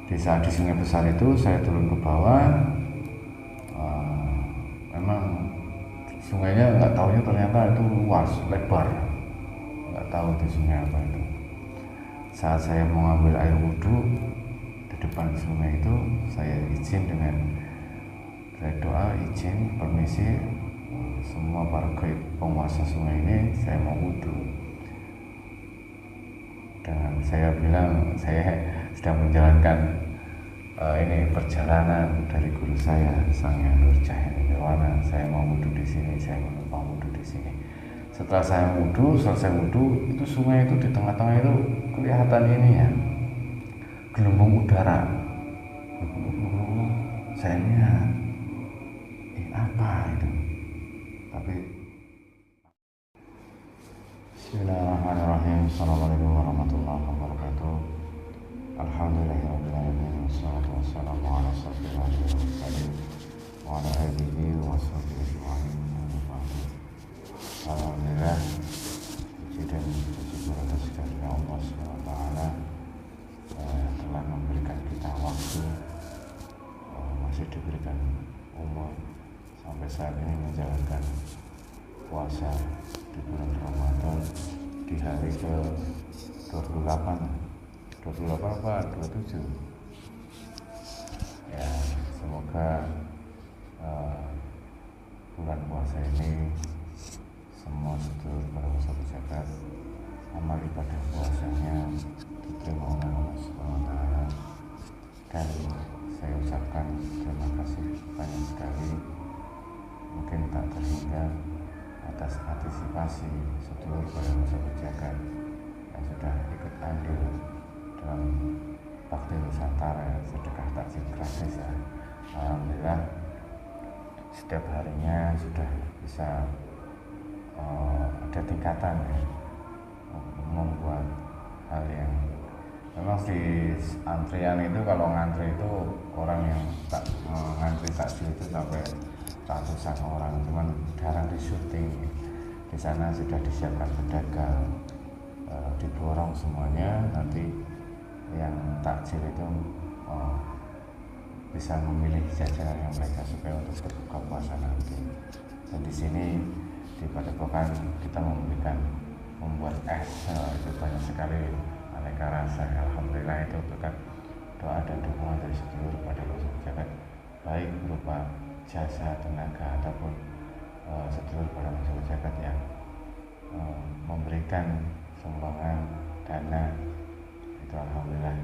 Di saat di sungai besar itu saya turun ke bawah, memang sungainya nggak tahunya ternyata itu luas, lebar, nggak tahu itu sungai apa itu. Saat saya mau ngambil air wudhu di depan sungai itu, saya izin dengan doa, izin, permisi, semua para penguasa sungai ini saya mau wudhu. Dan saya bilang saya sedang menjalankan ini perjalanan dari guru saya Sang Hyang Nurjaya Nirwana. Saya mau wudhu di sini, saya menumpang wudhu di sini. Setelah saya wudhu, selesai wudhu, itu sungai itu di tengah-tengah itu kelihatan ini ya, gelembung udara. Saya lihat, apa itu? Tapi Bismillahirrahmanirrahim. Assalamualaikum warahmatullahi wabarakatuh. Alhamdulillahirrahmanirrahim. Wassalatu wassalamu ala asyrofil anbiya'i wal mursalin wa ala alihi wa sahbihi ajma'in. Alhamdulillah, puji dan syukur atas karunia Allah SWT telah memberikan kita waktu, masih diberikan umur sampai saat ini menjalankan puasa di bulan Ramadan di hari ke 28 apa 27 ya. Semoga bulan puasa ini semua sedulur para sahabat zakat amal ibadah puasanya diterima oleh Allah SWT, dan saya ucapkan terima kasih banyak sekali, mungkin tak terhingga, atas antisipasi sedulur pada sahabat zakat yang sudah ikut andil dalam bakti Nusantara, sedekah takjil gratis ya. Alhamdulillah setiap harinya sudah bisa ada tingkatan ya, membuat hal yang memang di antrian itu, kalau ngantri itu orang yang ngantri takjil itu sampai ratusan orang, cuman jarang di syuting. Di sana sudah disiapkan pedagang, diborong semuanya, nanti yang takjil itu bisa memilih jajanan yang mereka suka untuk berbuka puasa nanti. Dan di sini di Padepokan kita membuat es, itu banyak sekali aneka rasa. Alhamdulillah itu berkat doa dan dukungan dari sedulur pada masyarakat zakat, baik berupa jasa, tenaga, ataupun sedulur pada masyarakat zakat yang memberikan sumbangan dana. Itu alhamdulillah.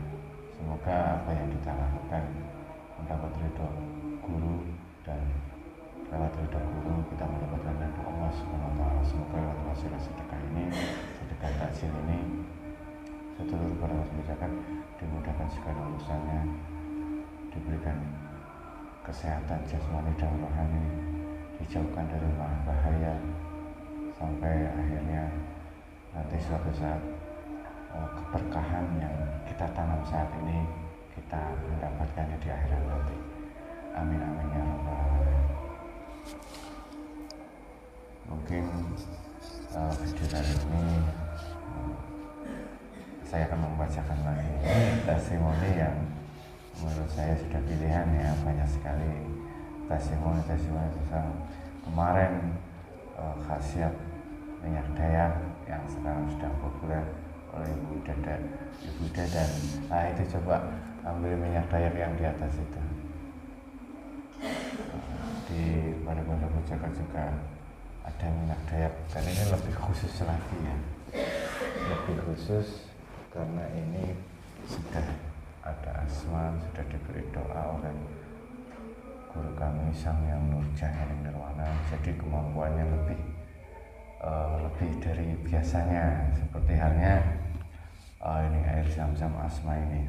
Semoga apa yang kita lakukan mendapat ridho guru, dan lewat ridho guru kita mendapatkan ridho Allah SWT. Semoga lewat wasilah sedekah ini, sedekah takjil ini, sedulur pada masyarakat zakat dimudahkan segala urusannya, diberikan kesehatan jasmani dan rohani, dijauhkan dari bahaya, sampai akhirnya nanti suatu saat keberkahan yang kita tanam saat ini kita mendapatkannya di akhirat nanti. Amin amin ya rabbal alamin. Mungkin video kali ini saya akan membacakan lagi testimoni yang menurut saya sudah pilihan ya, banyak sekali testimoni tentang kemarin khasiat minyak dayak yang sekarang sedang populer oleh Ibu Ida, dan itu coba ambil minyak dayak yang di atas itu. Di Padepokan Jakarta juga ada minyak dayak, dan ini lebih khusus lagi ya, lebih khusus karena ini sudah ada asma, sudah diberi doa oleh guru kami Sang Hyang Nurjaya Nirwana, jadi kemampuannya lebih dari biasanya. Seperti halnya ini air zam-zam asma ini.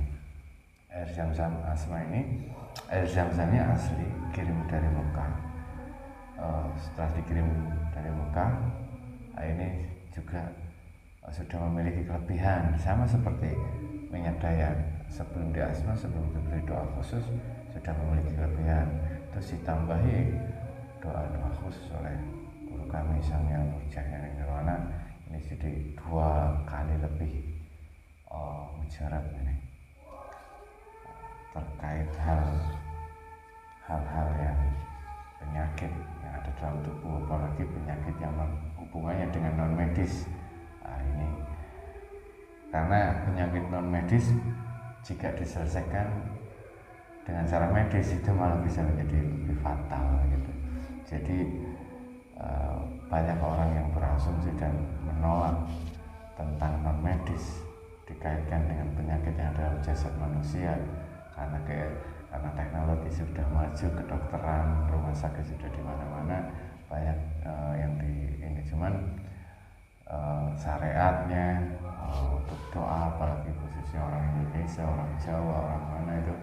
Air zam-zam asma ini, air zam-zamnya asli kirim dari Mekah. Setelah dikirim dari Mekah, ini juga sudah memiliki kelebihan sama seperti minyak dayak. Sebelum di asma, sebelum diberi doa khusus, sudah memiliki kelebihan. Terus ditambahi doa-doa khusus oleh guru kami Sang Hyang Nurjaya Nirwana, ini jadi 2 kali lebih mujarab ini. terkait hal-hal yang penyakit yang ada dalam tubuh, apalagi penyakit yang hubungannya dengan non medis. Nah, ini karena penyakit non medis jika diselesaikan dengan cara medis itu malah bisa menjadi lebih fatal gitu. Jadi banyak orang yang berasumsi dan menolak tentang non medis dikaitkan dengan penyakit yang ada dalam jasad manusia karena teknologi sudah maju, kedokteran, rumah sakit sudah di mana-mana, banyak yang di ini, cuman syariatnya untuk doa, apalagi khususnya orang Indonesia, orang Jawa, orang mana itu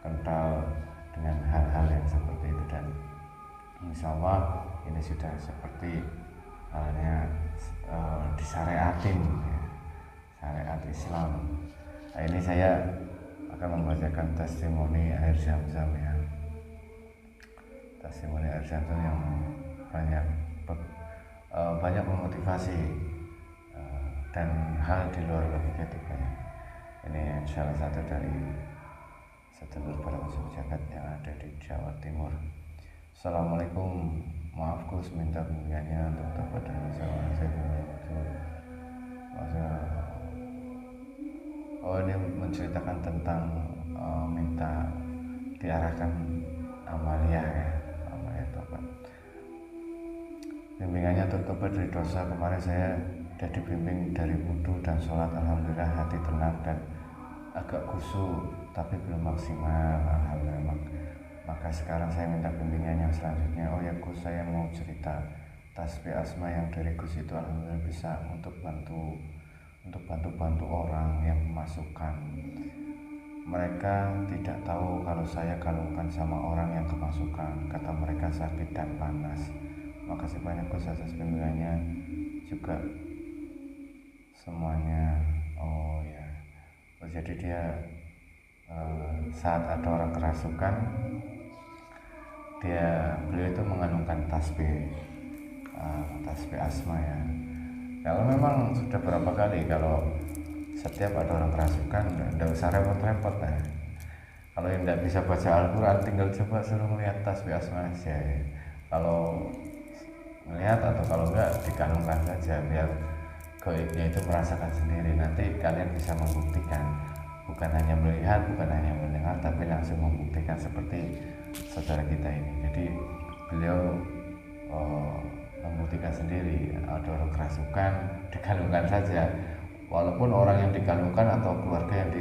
kental dengan hal-hal yang seperti itu, dan insya Allah ini sudah seperti halnya disyariatin ya, syariat Islam. Nah, ini saya akan membacakan testimoni air zam-zam ya, testimoni air zam-zam yang banyak memotivasi dan hal di luar logika itu banyak. Ini salah satu dari sedulur para jagat yang ada di Jawa Timur. Assalamualaikum, maaf Gus, minta bimbingannya untuk tobat dan ini menceritakan tentang minta diarahkan amalia ya, amalia tobat. Bimbingannya untuk tobat dari dosa. Kemarin saya sudah dibimbing dari wudhu dan sholat, alhamdulillah hati tenang dan agak khusyuk, tapi belum maksimal, alhamdulillah. Maka sekarang saya minta bimbingan yang selanjutnya. Oh ya Gus, saya mau cerita tasbih asma yang dari Gus itu alhamdulillah bisa untuk bantu orang yang kemasukan. Mereka tidak tahu kalau saya kalungkan sama orang yang kemasukan. Kata mereka sakit dan panas. Makasih banyak Gus atas bimbingannya juga semuanya. Oh ya, jadi dia saat ada orang kerasukan, beliau itu mengalungkan tasbih asma ya. Kalau memang sudah berapa kali, kalau setiap ada orang kerasukan tidak usah repot-repot ya. Kalau yang tidak bisa baca Al-Quran, tinggal coba suruh melihat tasbih asma aja ya. Kalau melihat atau kalau enggak dikalungkan saja, biar gaibnya itu merasakan sendiri. Nanti kalian bisa membuktikan, bukan hanya melihat, bukan hanya mendengar, tapi langsung membuktikan seperti saudara kita ini. Jadi beliau membuktikan sendiri, ada orang kerasukan, dikalungkan saja. Walaupun orang yang dikalungkan atau keluarga yang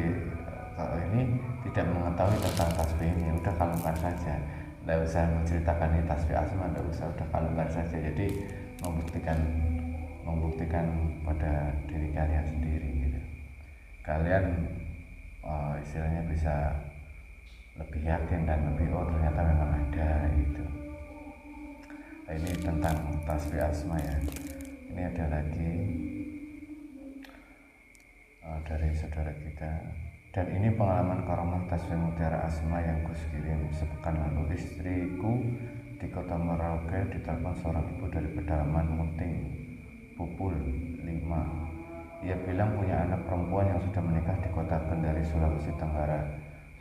ini tidak mengetahui tentang tasbih ini, udah kalungkan saja. Tidak usah menceritakan ini tasbih asma, tidak usah, udah kalungkan saja. Jadi membuktikan pada diri kalian sendiri gitu. Kalian istilahnya bisa lebih yakin dan lebih ternyata memang ada gitu. Nah, ini tentang tasbih asma ya. Ini ada lagi dari saudara kita. Dan ini pengalaman karamah tasbih mutiara asma yang Gus kirim. Sepekan lalu istriku di kota Merauke ditelepon seorang ibu dari pedalaman Munting Pupul 5. Ia bilang punya anak perempuan yang sudah menikah di kota Kendari, Sulawesi Tenggara.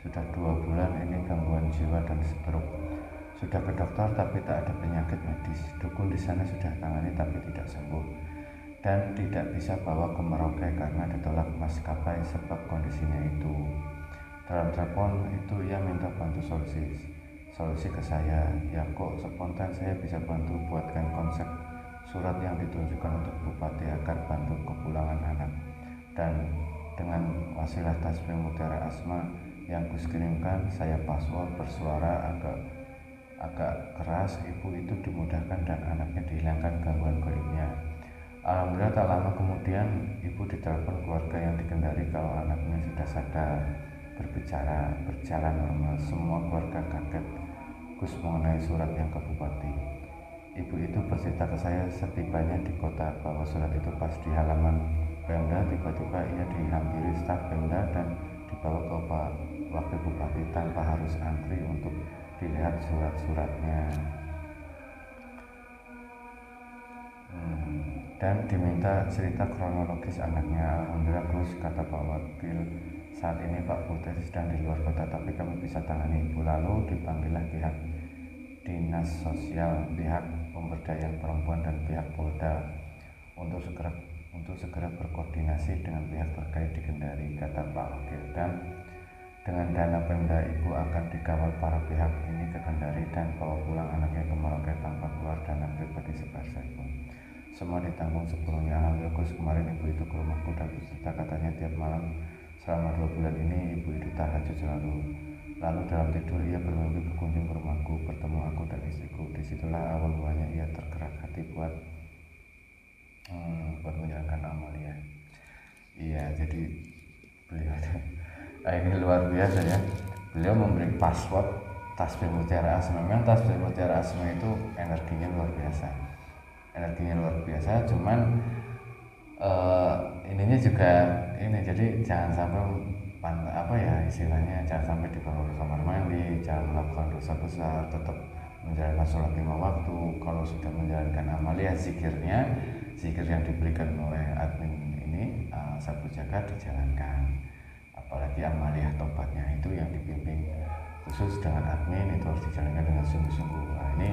Sudah 2 bulan ini gangguan jiwa dan stroke. Sudah ke dokter tapi tak ada penyakit medis. Dukun di sana sudah tangani tapi tidak sembuh. Dan tidak bisa bawa ke Merauke karena ditolak maskapai sebab kondisinya itu. Dalam telepon itu ia minta bantu solusi ke saya. Ya kok spontan saya bisa bantu buatkan konsep surat yang ditunjukkan untuk bupati agar bantu kepulangan anak. Dan dengan wasilah tasbih mutiara asma yang Gus kirimkan, saya password bersuara agak keras. Ibu itu dimudahkan dan anaknya dihilangkan gangguan gaibnya. Alhamdulillah tak lama kemudian ibu ditelepon keluarga yang di Kendari kalau anaknya sudah sadar, berbicara, berjalan normal. Semua keluarga kaget Gus mengenai surat yang ke bupati. Ibu itu bercerita ke saya setibanya di kota bahwa surat itu pas di halaman Pemda, tiba-tiba ia dihampiri staf Pemda dan dibawa ke wakil bupati tanpa harus antri untuk dilihat surat-suratnya. Dan diminta cerita kronologis anaknya. Alhamdulillah Gus, kata Pak Wakil, Saat ini Pak Putri sedang di luar kota, tapi kami bisa tangani ibu. Lalu dipanggillah pihak dinas sosial, pihak pemberdayaan perempuan dan pihak Polda untuk segera berkoordinasi dengan pihak terkait di Kendari, kata Pak Wakil. Dan dengan dana Pemda, ibu akan dikawal para pihak ini ke Kendari dan bawa pulang anaknya ke Merauke tanpa keluar dana pribadi sepeser pun. Semua ditanggung sepenuhnya. Alhamdulillah, kemarin ibu itu ke rumahku dan bercerita, katanya tiap malam selama 2 bulan ini ibu itu tahajud selalu. Lalu dalam tidur ia bermimpi berkunjung ke rumahku, bertemu aku dan istriku. Disitulah awal mulanya ia tergerak hati buat menjalankan amalia. Iya, jadi beliau ini luar biasa ya. Beliau memberi password tasbih mutiara asma. Memang tasbih mutiara asma itu energinya luar biasa. Cuman ininya juga ini, jadi jangan sampai istilahnya jangan sampai dibawa ke kamar mandi, jangan melakukan dosa besar, tetap menjalankan sholat 5 waktu. Kalau sudah menjalankan amalia, zikir yang diberikan oleh admin ini Sabu Jaga dijalankan. Apalagi amalia tobatnya itu yang dibimbing khusus dengan admin, itu harus dijalankan dengan sungguh-sungguh. Nah, ini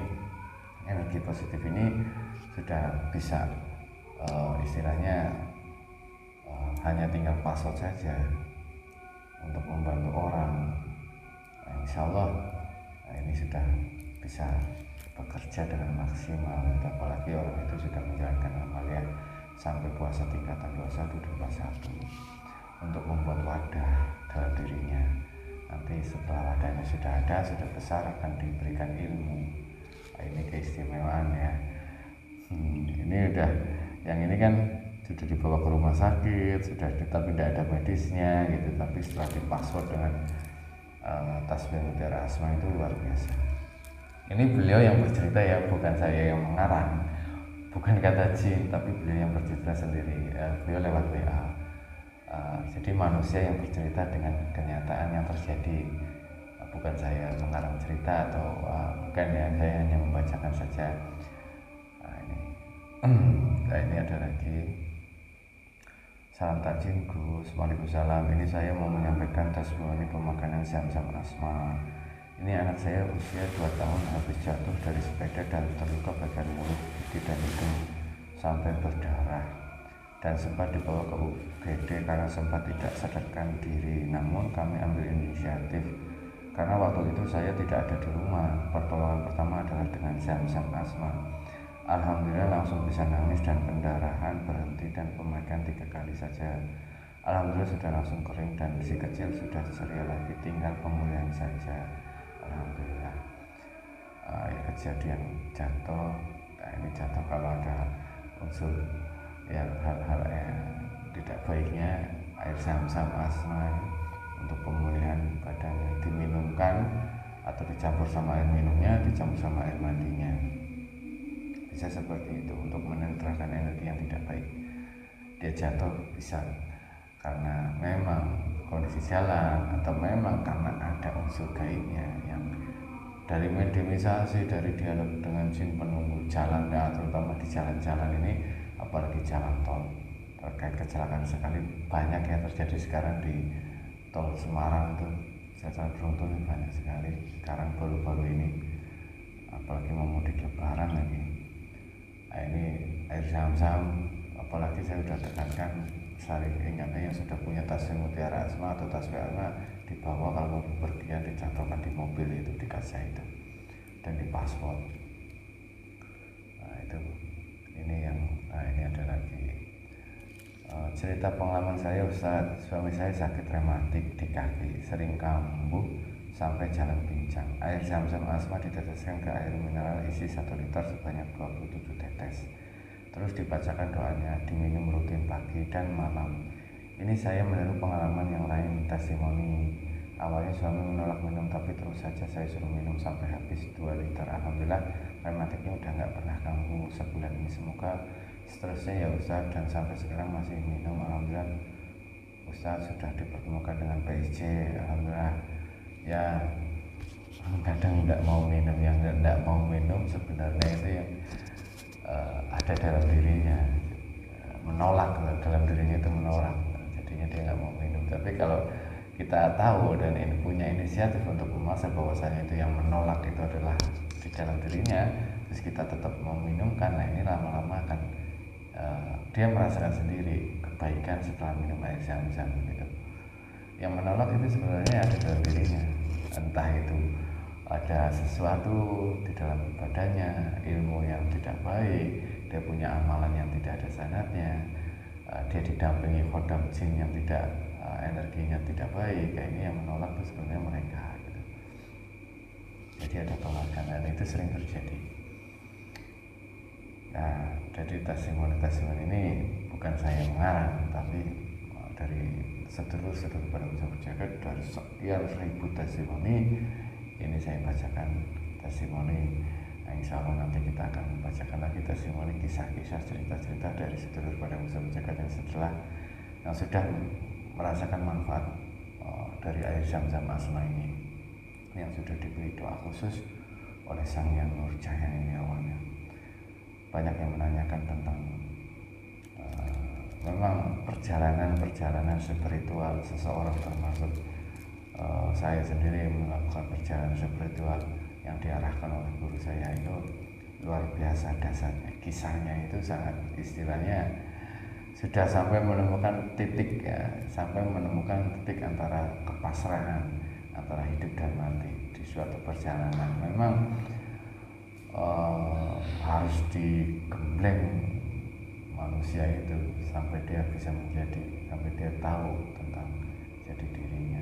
energi positif ini sudah bisa istilahnya hanya tinggal password saja untuk membantu orang. Nah, insya Allah ini sudah bisa bekerja dengan maksimal. Apalagi orang itu sudah menjalankan amalia sampai puasa tingkatan 21 dan 21 untuk membuat wadah dalam dirinya. Nanti setelah wadahnya sudah ada, sudah besar, akan diberikan ilmu. Nah, ini keistimewaan ya. Ini udah, yang ini kan sudah dibawa ke rumah sakit, tapi tidak ada medisnya gitu. Tapi setelah dipassword dengan tasbih mutiara asma itu luar biasa. Ini beliau yang bercerita ya, bukan saya yang mengarang, bukan kata jin, tapi beliau yang bercerita sendiri. Beliau lewat WA. Jadi manusia yang bercerita dengan kenyataan yang terjadi, bukan saya mengarang cerita atau bukan ya, saya hanya membacakan saja. Nah, ini ada lagi. Salam takjil Gus. Waalaikumsalam. Ini saya mau menyampaikan testimoni pemakanan Zam-Zam Asma. Ini anak saya usia 2 tahun habis jatuh dari sepeda dan terluka bagian mulut, gigi dan hidung sampai berdarah, dan sempat dibawa ke UGD karena sempat tidak sadarkan diri. Namun kami ambil inisiatif karena waktu itu saya tidak ada di rumah. Pertolongan pertama adalah dengan Zam-Zam Asma. Alhamdulillah langsung bisa nangis dan pendarahan berhenti dan pemakaian 3 kali saja. Alhamdulillah sudah langsung kering dan si kecil sudah ceria lagi, tinggal pemulihan saja. Alhamdulillah. Ya, kejadian jatuh, ini jatuh kalau ada unsur ya hal-hal yang tidak baiknya, air Zam-Zam Asma untuk pemulihan badannya diminumkan atau dicampur sama air minumnya, dicampur sama air mandinya. Bisa seperti itu untuk menetralkan energi yang tidak baik. Dia jatuh bisa karena memang kondisi jalan atau memang karena ada unsur gaibnya yang dari mediumisasi, dari dialog dengan jin penunggu jalan, ya, terutama di jalan-jalan ini, apalagi jalan tol. Terkait kecelakaan sekali banyak yang terjadi sekarang di tol Semarang itu, saya beruntung banyak sekali sekarang baru-baru ini, apalagi mau mudik lebaran lagi. Nah, ini air Zam-Zam, apalagi saya sudah tekankan, saling ingatnya yang sudah punya tasbih mutiara asma atau tasbih asma dibawa kalau bepergian, dicantolkan di mobil itu, di kaca itu, dan di paspor. Nah itu, ini ada lagi cerita pengalaman saya Ustaz. Suami saya sakit rematik di kaki, sering kambuh sampai jalan pincang. Air Zam-Zam Asma diteteskan ke air mineral isi 1 liter sebanyak 27 tetes. Terus dibacakan doanya, diminum rutin pagi dan malam. Ini saya meniru pengalaman yang lain, testimoni. Awalnya suami menolak minum, tapi terus saja saya suruh minum sampai habis 2 liter. Alhamdulillah rematiknya udah gak pernah kambuh sebulan ini. Semoga seterusnya ya Ustaz, dan sampai sekarang masih minum. Alhamdulillah Ustaz sudah dipertemukan dengan PSC. Alhamdulillah. Ya kadang tidak mau minum, yang tidak mau minum sebenarnya itu yang ada dalam dirinya, menolak dalam dirinya itu menolak, jadinya dia nggak mau minum. Tapi kalau kita tahu dan ini punya inisiatif untuk memaksa bahwasanya itu yang menolak itu adalah di dalam dirinya, terus kita tetap meminumkan, nah ini lama-lama akan dia merasakan sendiri kebaikan setelah minum air zam-zam gitu. Yang menolak itu sebenarnya ada dalam dirinya, entah itu ada sesuatu di dalam ibadahnya, ilmu yang tidak baik, dia punya amalan yang tidak ada sanadnya, dia didampingi khodam jin yang tidak energinya tidak baik, kayak ini yang menolak itu sebenarnya mereka gitu. Jadi ada tolakan dan itu sering terjadi. Nah, jadi testimoni ini bukan saya mengarang, tapi dari sedulur-sedulur pada usaha berjaga, dari sekian ribu testimoni ini saya bacakan testimoni. Nah, insya Allah nanti kita akan membacakan lagi testimoni, kisah-kisah, cerita-cerita dari sedulur pada usaha berjaga yang sudah merasakan manfaat dari air zam-zam asma ini, yang sudah diberi doa khusus oleh Sang Hyang Nurjaya ini awalnya. Banyak yang menanyakan tentang memang perjalanan spiritual seseorang, termasuk saya sendiri melakukan perjalanan spiritual yang diarahkan oleh guru saya itu luar biasa dasarnya. Kisahnya itu sangat, istilahnya sudah sampai menemukan titik ya, sampai menemukan titik antara kepasrahan antara hidup dan mati di suatu perjalanan. Memang harus digembleng manusia itu sampai dia bisa menjadi, sampai dia tahu tentang jati dirinya,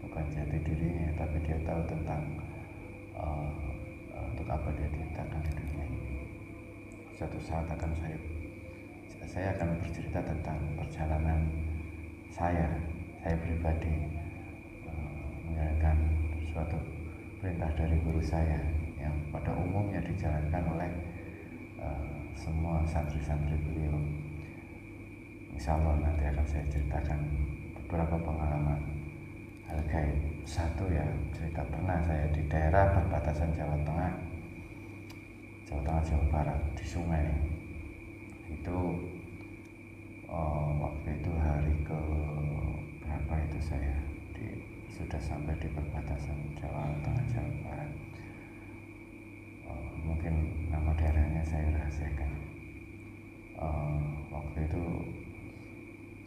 bukan jati dirinya tapi dia tahu tentang untuk apa dia diciptakan di dunia ini. Suatu saat akan saya akan bercerita tentang perjalanan saya pribadi menjalankan suatu perintah dari guru saya yang pada umumnya dijalankan oleh semua santri-santri beliau. Insya Allah nanti akan saya ceritakan beberapa pengalaman hal gaib. Satu ya, cerita pernah saya di daerah perbatasan Jawa Tengah, Jawa Barat, di sungai. Itu waktu itu hari ke berapa itu saya sudah sampai di perbatasan Jawa Tengah, Jawa Barat. Mungkin nama daerahnya saya rahasiakan. Waktu itu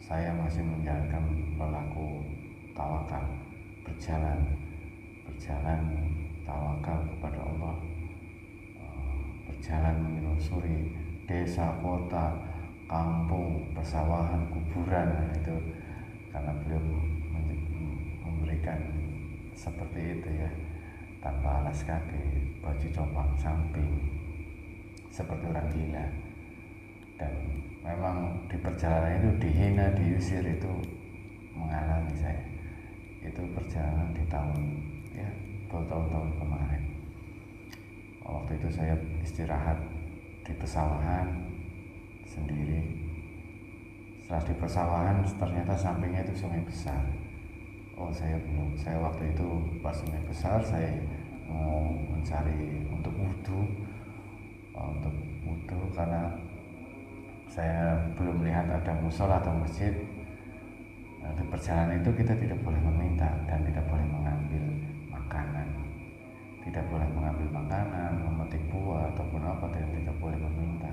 saya masih menjalankan pelaku tawakal, berjalan tawakal kepada Allah, berjalan menelusuri desa, kota, kampung, persawahan, kuburan. Nah, itu karena beliau memberikan seperti itu ya, tanpa alas kaki, baju compang samping, seperti orang gila. Dan memang di perjalanan itu dihina, diusir, itu mengalami saya. Itu perjalanan di tahun-tahun kemarin. Waktu itu saya istirahat di pesawahan sendiri. Setelah di pesawahan ternyata sampingnya itu sungai besar. Saya waktu itu pas sungai besar, saya mau mencari untuk wudhu karena saya belum melihat ada musola atau masjid. Nah, di perjalanan itu kita tidak boleh meminta dan tidak boleh mengambil makanan, memetik buah ataupun apa, dan tidak boleh meminta.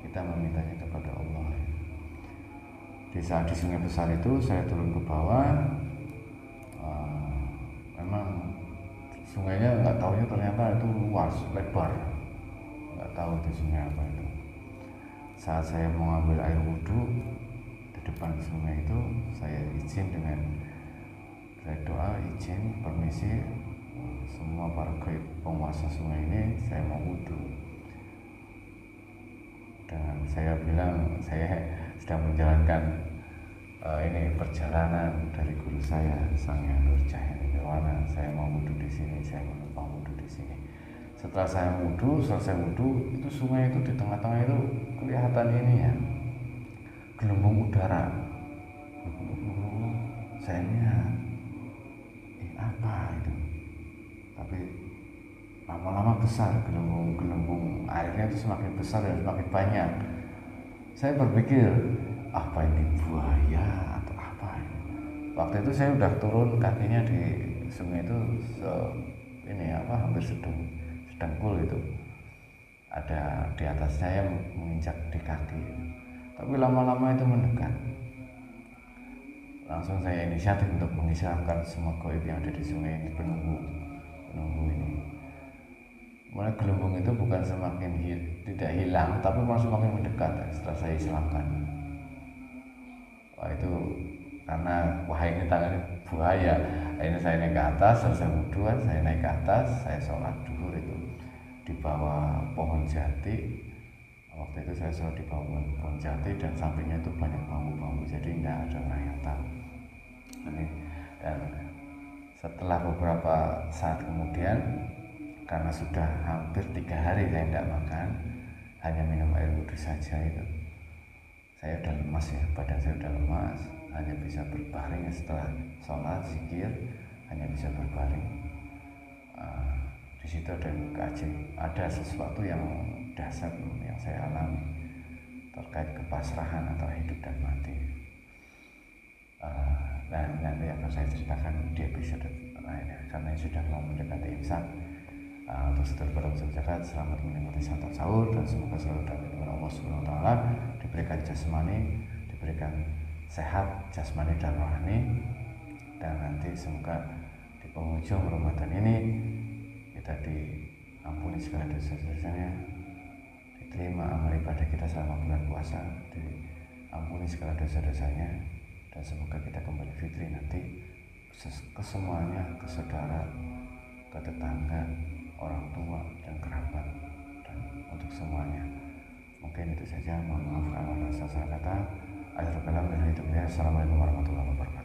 Kita memintanya kepada Allah. Di saat di sungai besar itu saya turun ke bawah. Memang sungainya nggak tahunya ternyata itu luas, lebar, nggak tahu itu sungai apa itu. Saat saya mau ambil air wudhu di depan sungai itu, saya izin dengan saya doa, izin, permisi semua para penguasa sungai ini, saya mau wudhu. Dan saya bilang saya sedang menjalankan ini perjalanan dari guru saya, Sang Hyang Nurjaya Nirwana. Saya mau wudhu di sini, saya menumpang wudhu di sini. Setelah saya selesai wudhu, itu sungai itu di tengah-tengah itu kelihatan ini ya, gelembung udara. Saya lihat, apa itu? Tapi lama-lama besar, gelembung airnya itu semakin besar dan semakin banyak. Saya berpikir, apa ini buaya atau apa ini? waktu itu saya udah turun kakinya di sungai itu hampir sedengkul itu, ada di atas saya menginjak di kaki, tapi lama-lama itu mendekat. Langsung saya inisiatif untuk mengisahkan semua goib yang ada di sungai ini, penunggu ini. Mulai gelembung itu bukan semakin tidak hilang, tapi malah semakin mendekat setelah saya islamkan. Wah itu karena ini tangannya buaya. Akhirnya saya naik ke atas, selesai wudhu, saya naik ke atas, saya sholat duhur itu di bawah pohon jati. Waktu itu saya sholat di bawah pohon jati dan sampingnya itu banyak bambu-bambu, jadi tidak ada orang yang tahu. Dan setelah beberapa saat kemudian, karena sudah hampir 3 hari saya tidak makan, hanya minum air wudhu saja itu, saya udah lemas ya, badan saya udah lemas, hanya bisa berbaring setelah sholat zikir, hanya bisa berbaring. Di situ ada sesuatu yang dasar yang saya alami terkait kepasrahan atau hidup dan mati. Dan nanti akan saya ceritakan di episode lainnya, karena sudah mau mendekati imsak. Untuk sedulur berjagat, selamat menikmati santap sahur dan semoga selalu dalam lindungan Allah Subhanahu wa taala, diberikan jasmani, diberikan sehat jasmani dan rohani, dan nanti semoga di penghujung Ramadan ini kita diampuni segala dosa-dosanya, diterima amal ibadah kita selama bulan puasa, diampuni segala dosa-dosanya, dan semoga kita kembali fitri nanti ke semuanya, ke saudara, ke tetangga, orang tua dan kerabat, dan untuk semuanya. Mungkin itu saja. Mohon maaf kalau ada salah kata. Akhirul kalam, Assalamualaikum warahmatullahi wabarakatuh.